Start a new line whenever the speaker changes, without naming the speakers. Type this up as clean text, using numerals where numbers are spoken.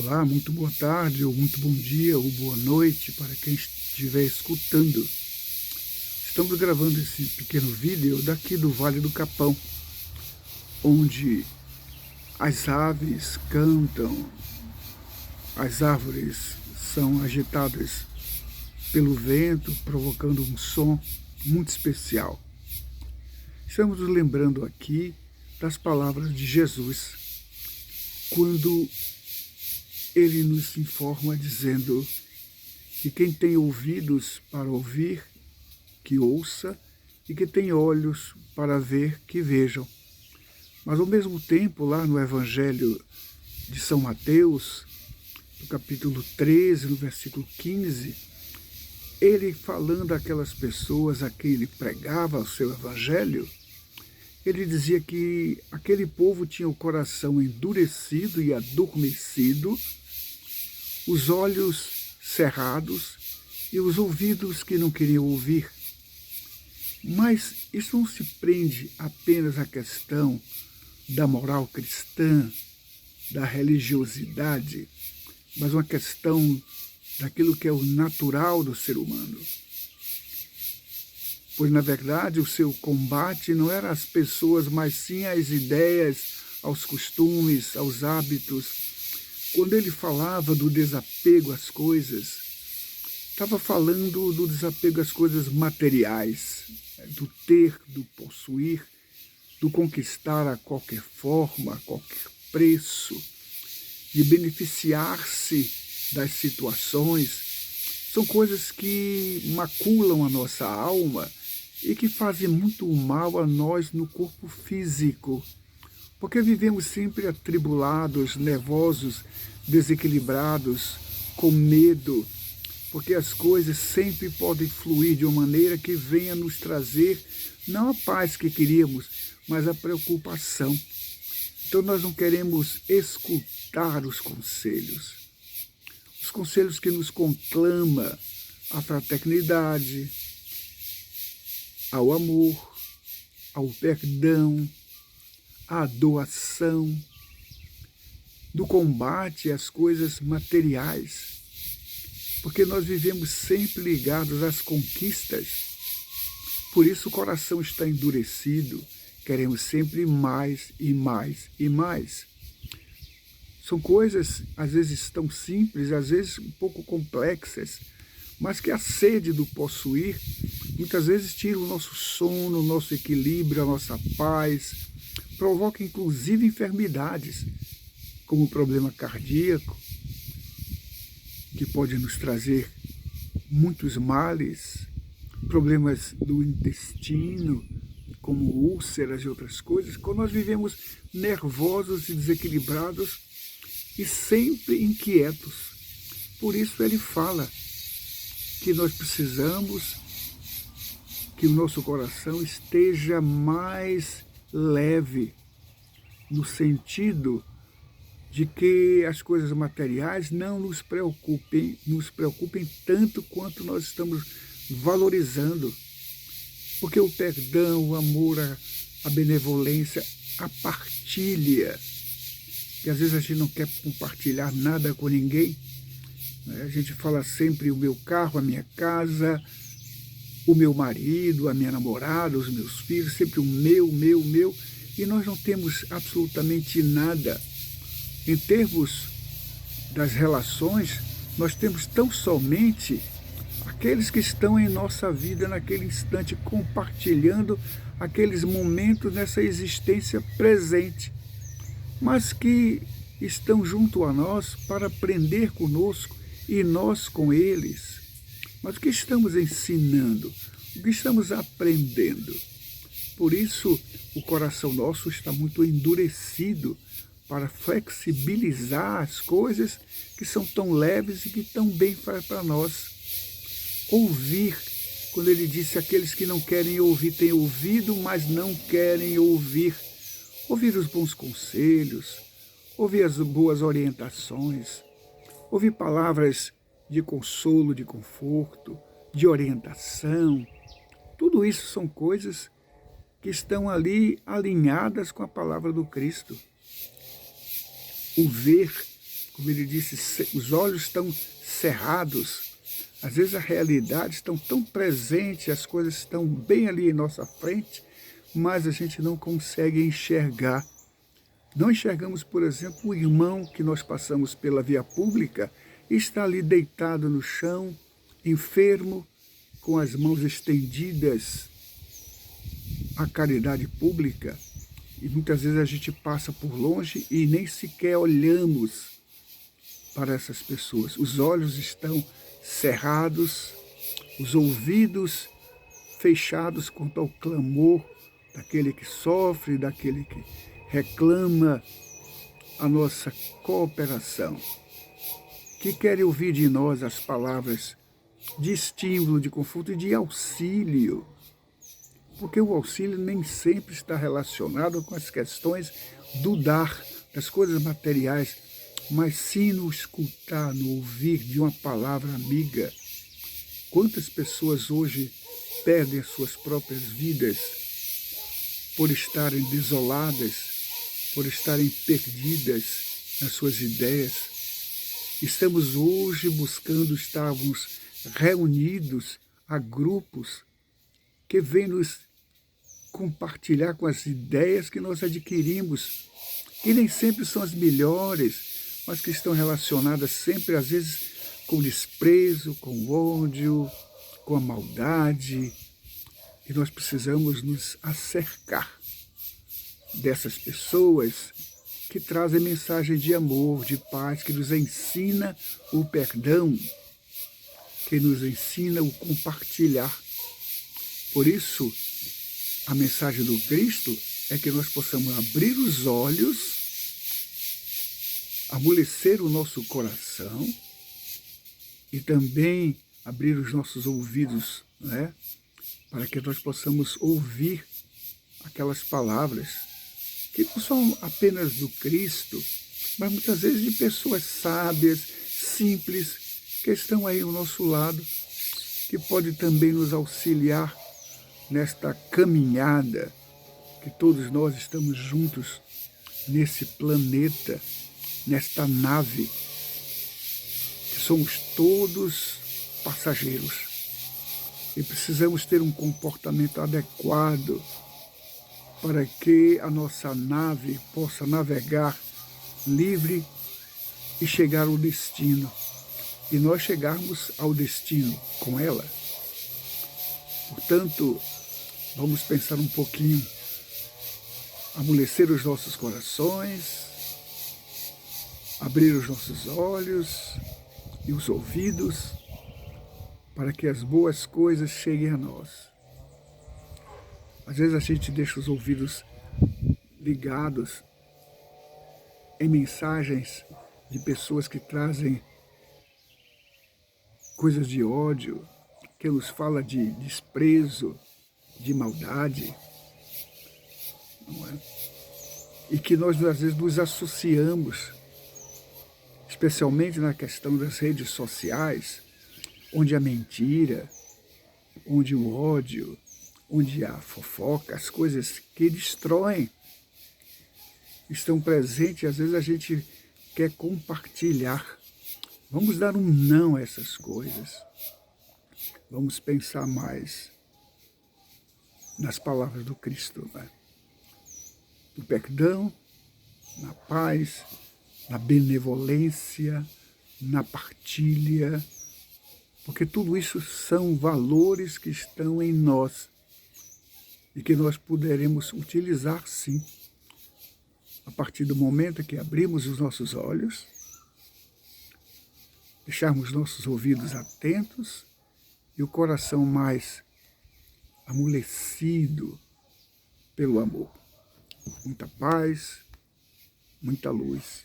Olá, muito boa tarde, ou muito bom dia, ou boa noite para quem estiver escutando. Estamos gravando esse pequeno vídeo daqui do Vale do Capão, onde as aves cantam, as árvores são agitadas pelo vento, provocando um som muito especial. Estamos nos lembrando aqui das palavras de Jesus, quando ele nos informa dizendo que quem tem ouvidos para ouvir, que ouça, e que tem olhos para ver, que vejam. Mas ao mesmo tempo, lá no Evangelho de São Mateus, no capítulo 13, no versículo 15, ele falando àquelas pessoas a quem ele pregava o seu Evangelho, ele dizia que aquele povo tinha o coração endurecido e adormecido, os olhos cerrados e os ouvidos que não queriam ouvir. Mas isso não se prende apenas à questão da moral cristã, da religiosidade, mas uma questão daquilo que é o natural do ser humano. Pois, na verdade, o seu combate não era às pessoas, mas sim às ideias, aos costumes, aos hábitos. Quando ele falava do desapego às coisas, estava falando do desapego às coisas materiais, do ter, do possuir, do conquistar a qualquer forma, a qualquer preço, de beneficiar-se das situações. São coisas que maculam a nossa alma e que fazem muito mal a nós no corpo físico, porque vivemos sempre atribulados, nervosos, desequilibrados, com medo, porque as coisas sempre podem fluir de uma maneira que venha nos trazer não a paz que queríamos, mas a preocupação. Então nós não queremos escutar os conselhos que nos conclama à fraternidade, ao amor, ao perdão, à doação, do combate às coisas materiais, porque nós vivemos sempre ligados às conquistas. Por isso o coração está endurecido, queremos sempre mais e mais e mais. São coisas, às vezes, tão simples, às vezes um pouco complexas, mas que a sede do possuir, muitas vezes tira o nosso sono, o nosso equilíbrio, a nossa paz, provoca inclusive enfermidades, como o problema cardíaco, que pode nos trazer muitos males, problemas do intestino, como úlceras e outras coisas, quando nós vivemos nervosos e desequilibrados e sempre inquietos. Por isso ele fala que nós precisamos que o nosso coração esteja mais leve, no sentido de que as coisas materiais não nos preocupem tanto quanto nós estamos valorizando. Porque o perdão, o amor, a benevolência, a partilha, que às vezes a gente não quer compartilhar nada com ninguém, né? A gente fala sempre o meu carro, a minha casa, o meu marido, a minha namorada, os meus filhos, sempre o meu, e nós não temos absolutamente nada. Em termos das relações, nós temos tão somente aqueles que estão em nossa vida naquele instante, compartilhando aqueles momentos nessa existência presente, mas que estão junto a nós para aprender conosco e nós com eles. Mas o que estamos ensinando? O que estamos aprendendo? Por isso, o coração nosso está muito endurecido para flexibilizar as coisas que são tão leves e que tão bem faz para nós. Ouvir, quando ele disse aqueles que não querem ouvir, têm ouvido, mas não querem ouvir. Ouvir os bons conselhos, ouvir as boas orientações, ouvir palavras de consolo, de conforto, de orientação. Tudo isso são coisas que estão ali alinhadas com a palavra do Cristo. O ver como ele disse, os olhos estão cerrados. Às vezes a realidade está tão presente, as coisas estão bem ali em nossa frente, mas a gente não consegue enxergar. Não enxergamos, por exemplo, o irmão que nós passamos pela via pública e está ali deitado no chão, enfermo, com as mãos estendidas à caridade pública. E muitas vezes a gente passa por longe e nem sequer olhamos para essas pessoas. Os olhos estão cerrados, os ouvidos fechados quanto ao clamor daquele que sofre, daquele que reclama a nossa cooperação, que quer ouvir de nós as palavras de estímulo, de conforto e de auxílio, porque o auxílio nem sempre está relacionado com as questões do dar, das coisas materiais, mas sim no escutar, no ouvir de uma palavra amiga. Quantas pessoas hoje perdem as suas próprias vidas por estarem desoladas, por estarem perdidas nas suas ideias? Estamos hoje buscando estarmos reunidos a grupos que vêm nos compartilhar com as ideias que nós adquirimos, que nem sempre são as melhores, mas que estão relacionadas sempre, às vezes, com desprezo, com ódio, com a maldade. E nós precisamos nos acercar dessas pessoas que trazem mensagem de amor, de paz, que nos ensina o perdão, que nos ensina o compartilhar. Por isso, a mensagem do Cristo é que nós possamos abrir os olhos, amolecer o nosso coração e também abrir os nossos ouvidos, né? Para que nós possamos ouvir aquelas palavras que não são apenas do Cristo, mas muitas vezes de pessoas sábias, simples, que estão aí ao nosso lado, que pode também nos auxiliar nesta caminhada, que todos nós estamos juntos nesse planeta, nesta nave, que somos todos passageiros e precisamos ter um comportamento adequado para que a nossa nave possa navegar livre e chegar ao destino, e nós chegarmos ao destino com ela. Portanto, vamos pensar um pouquinho, amolecer os nossos corações, abrir os nossos olhos e os ouvidos para que as boas coisas cheguem a nós. Às vezes a gente deixa os ouvidos ligados em mensagens de pessoas que trazem coisas de ódio, que nos fala de desprezo, de maldade, não é? E que nós às vezes nos associamos, especialmente na questão das redes sociais, onde a mentira, onde o ódio, onde a fofoca, as coisas que destroem, estão presentes, e às vezes a gente quer compartilhar. Vamos dar um não a essas coisas. Vamos pensar mais nas palavras do Cristo, né? No perdão, na paz, na benevolência, na partilha, porque tudo isso são valores que estão em nós e que nós poderemos utilizar, sim, a partir do momento que abrimos os nossos olhos, deixarmos nossos ouvidos atentos e o coração mais amolecido pelo amor. Muita paz, muita luz.